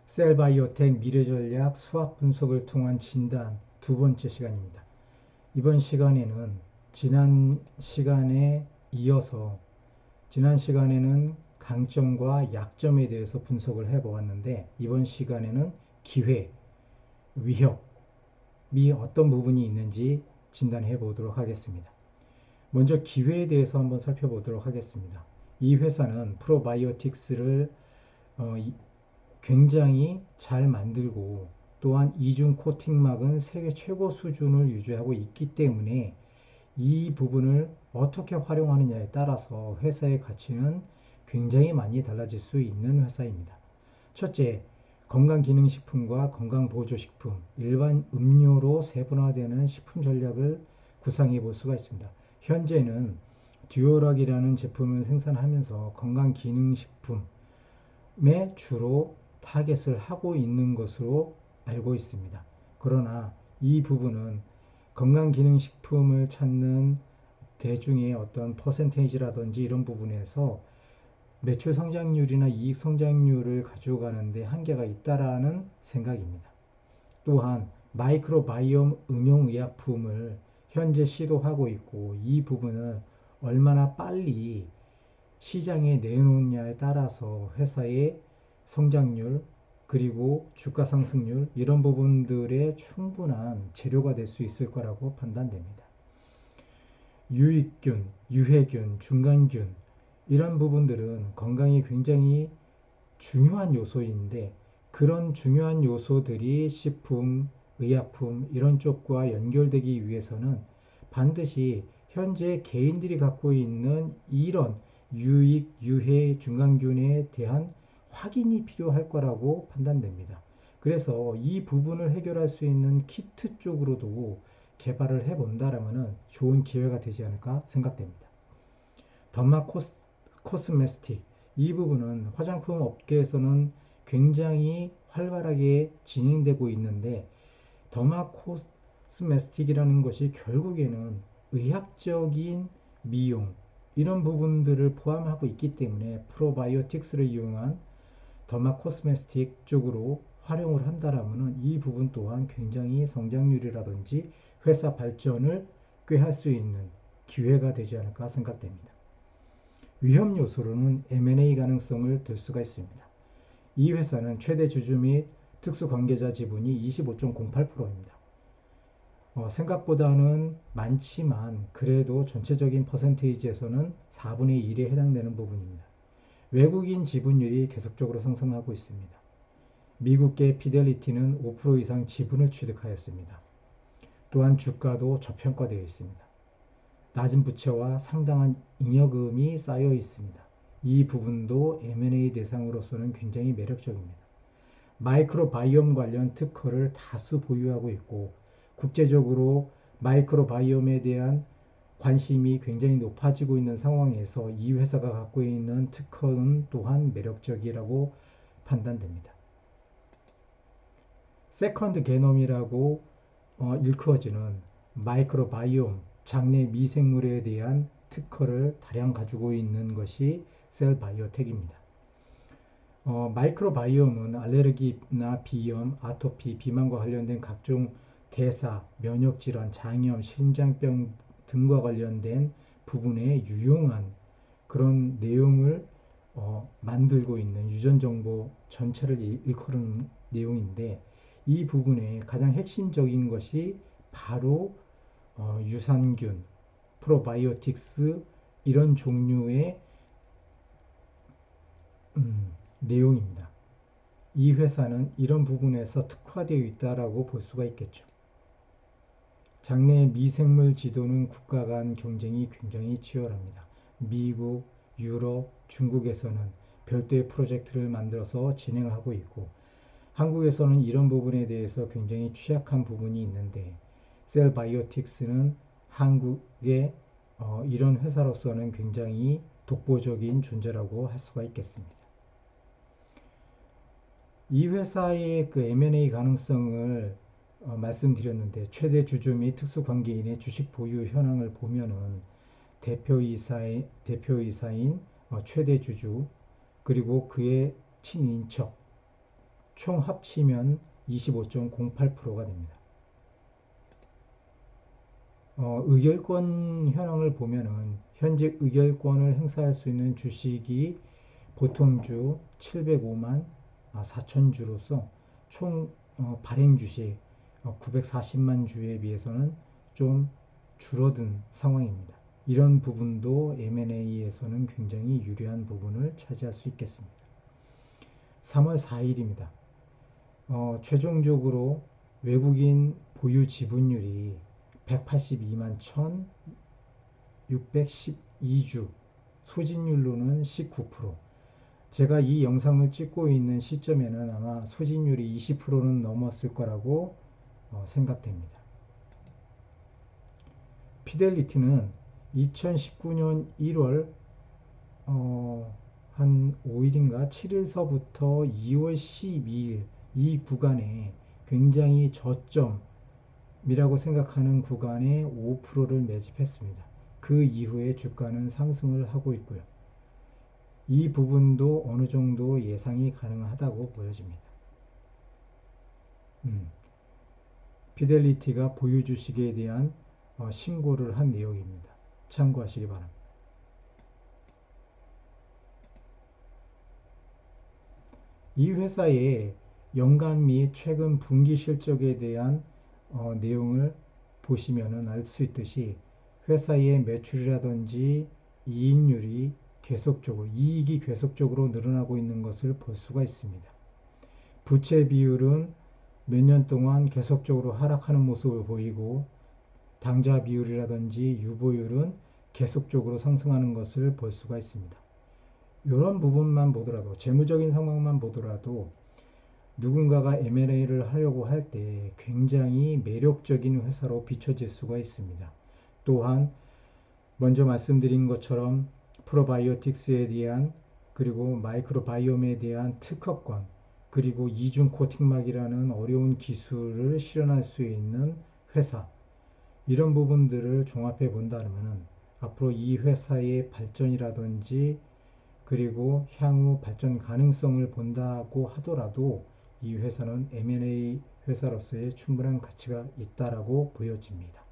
셀바이오텍 미래전략 수학 분석을 통한 진단 두 번째 시간입니다. 이번 시간에는 지난 시간에 이어서 지난 시간에는 강점과 약점에 대해서 분석을 해보았는데 이번 시간에는 기회, 위협이 어떤 부분이 있는지 진단해 보도록 하겠습니다. 먼저 기회에 대해서 한번 살펴보도록 하겠습니다. 이 회사는 프로바이오틱스를 굉장히 잘 만들고 또한 이중 코팅막은 세계 최고 수준을 유지하고 있기 때문에 이 부분을 어떻게 활용하느냐에 따라서 회사의 가치는 굉장히 많이 달라질 수 있는 회사입니다. 첫째, 건강기능식품과 건강보조식품, 일반 음료로 세분화되는 식품 전략을 구상해 볼 수가 있습니다. 현재는 듀오락이라는 제품을 생산하면서 건강기능식품에 주로 타겟을 하고 있는 것으로 알고 있습니다. 그러나 이 부분은 건강기능식품을 찾는 대중의 어떤 퍼센테이지라든지 이런 부분에서 매출 성장률이나 이익 성장률을 가져가는데 한계가 있다라는 생각입니다. 또한 마이크로바이옴 응용 의약품을 현재 시도하고 있고 이 부분을 얼마나 빨리 시장에 내놓느냐에 따라서 회사의 성장률 그리고 주가 상승률 이런 부분들의 충분한 재료가 될 수 있을 거라고 판단됩니다. 유익균, 유해균, 중간균 이런 부분들은 건강에 굉장히 중요한 요소인데 그런 중요한 요소들이 식품, 의약품 이런 쪽과 연결되기 위해서는 반드시 현재 개인들이 갖고 있는 이런 유익, 유해, 중간균에 대한 확인이 필요할 거라고 판단됩니다. 그래서 이 부분을 해결할 수 있는 키트 쪽으로도 개발을 해본다라면 좋은 기회가 되지 않을까 생각됩니다. 더마 코스메틱 이 부분은 화장품 업계에서는 굉장히 활발하게 진행되고 있는데 더마 코스메틱이라는 것이 결국에는 의학적인 미용 이런 부분들을 포함하고 있기 때문에 프로바이오틱스를 이용한 더마 코스메틱 쪽으로 활용을 한다라면 이 부분 또한 굉장히 성장률이라든지 회사 발전을 꾀할 수 있는 기회가 되지 않을까 생각됩니다. 위험 요소로는 M&A 가능성을 들 수가 있습니다. 이 회사는 최대 주주 및 특수 관계자 지분이 25.08%입니다. 생각보다는 많지만 그래도 전체적인 퍼센테이지에서는 4분의 1에 해당되는 부분입니다. 외국인 지분율이 계속적으로 상승하고 있습니다. 미국계 피델리티는 5% 이상 지분을 취득하였습니다. 또한 주가도 저평가되어 있습니다. 낮은 부채와 상당한 잉여금이 쌓여 있습니다. 이 부분도 M&A 대상으로서는 굉장히 매력적입니다. 마이크로바이옴 관련 특허를 다수 보유하고 있고 국제적으로 마이크로바이옴에 대한 관심이 굉장히 높아지고 있는 상황에서 이 회사가 갖고 있는 특허는 또한 매력적이라고 판단됩니다. 세컨드 게놈이라고 일컬어지는 마이크로바이옴 장내 미생물에 대한 특허를 다량 가지고 있는 것이 셀바이오텍입니다. 마이크로바이옴은 알레르기나 비염, 아토피, 비만과 관련된 각종 대사, 면역질환, 장염, 심장병 등과 관련된 부분에 유용한 그런 내용을 만들고 있는 유전정보 전체를 일컬은 내용인데 이 부분에 가장 핵심적인 것이 바로 유산균, 프로바이오틱스 이런 종류의 내용입니다. 이 회사는 이런 부분에서 특화되어 있다라고 볼 수가 있겠죠. 장내 미생물 지도는 국가 간 경쟁이 굉장히 치열합니다. 미국, 유럽, 중국에서는 별도의 프로젝트를 만들어서 진행하고 있고 한국에서는 이런 부분에 대해서 굉장히 취약한 부분이 있는데 셀바이오틱스는 한국의 이런 회사로서는 굉장히 독보적인 존재라고 할 수가 있겠습니다. 이 회사의 그 M&A 가능성을 말씀드렸는데 최대 주주 및 특수관계인의 주식 보유 현황을 보면은 대표이사인 최대 주주 그리고 그의 친인척 총 합치면 25.08%가 됩니다. 의결권 현황을 보면은 현재 의결권을 행사할 수 있는 주식이 보통주 705만 4천 주로서 총 발행 주식 940만 주에 비해서는 좀 줄어든 상황입니다. 이런 부분도 M&A에서는 굉장히 유리한 부분을 차지할 수 있겠습니다. 3월 4일입니다. 최종적으로 외국인 보유 지분율이 182만 1,612주, 소진율로는 19%. 제가 이 영상을 찍고 있는 시점에는 아마 소진율이 20%는 넘었을 거라고 생각됩니다. 피델리티는 2019년 1월 한 5일인가 7일서부터 2월 12일 이 구간에 굉장히 저점이라고 생각하는 구간에 5%를 매집했습니다. 그 이후에 주가는 상승을 하고 있고요. 이 부분도 어느 정도 예상이 가능하다고 보여집니다. 피델리티가 보유 주식에 대한 신고를 한 내용입니다. 참고하시기 바랍니다. 이 회사의 연간 및 최근 분기 실적에 대한 내용을 보시면 알 수 있듯이 회사의 매출이라든지 이익률이 이익이 계속적으로 늘어나고 있는 것을 볼 수가 있습니다. 부채 비율은 몇 년 동안 계속적으로 하락하는 모습을 보이고 당좌 비율이라든지 유보율은 계속적으로 상승하는 것을 볼 수가 있습니다. 이런 부분만 보더라도 재무적인 상황만 보더라도 누군가가 M&A를 하려고 할 때 굉장히 매력적인 회사로 비춰질 수가 있습니다. 또한 먼저 말씀드린 것처럼 프로바이오틱스에 대한 그리고 마이크로바이옴에 대한 특허권 그리고 이중 코팅막이라는 어려운 기술을 실현할 수 있는 회사 이런 부분들을 종합해 본다면 앞으로 이 회사의 발전이라든지 그리고 향후 발전 가능성을 본다고 하더라도 이 회사는 M&A 회사로서의 충분한 가치가 있다라고 보여집니다.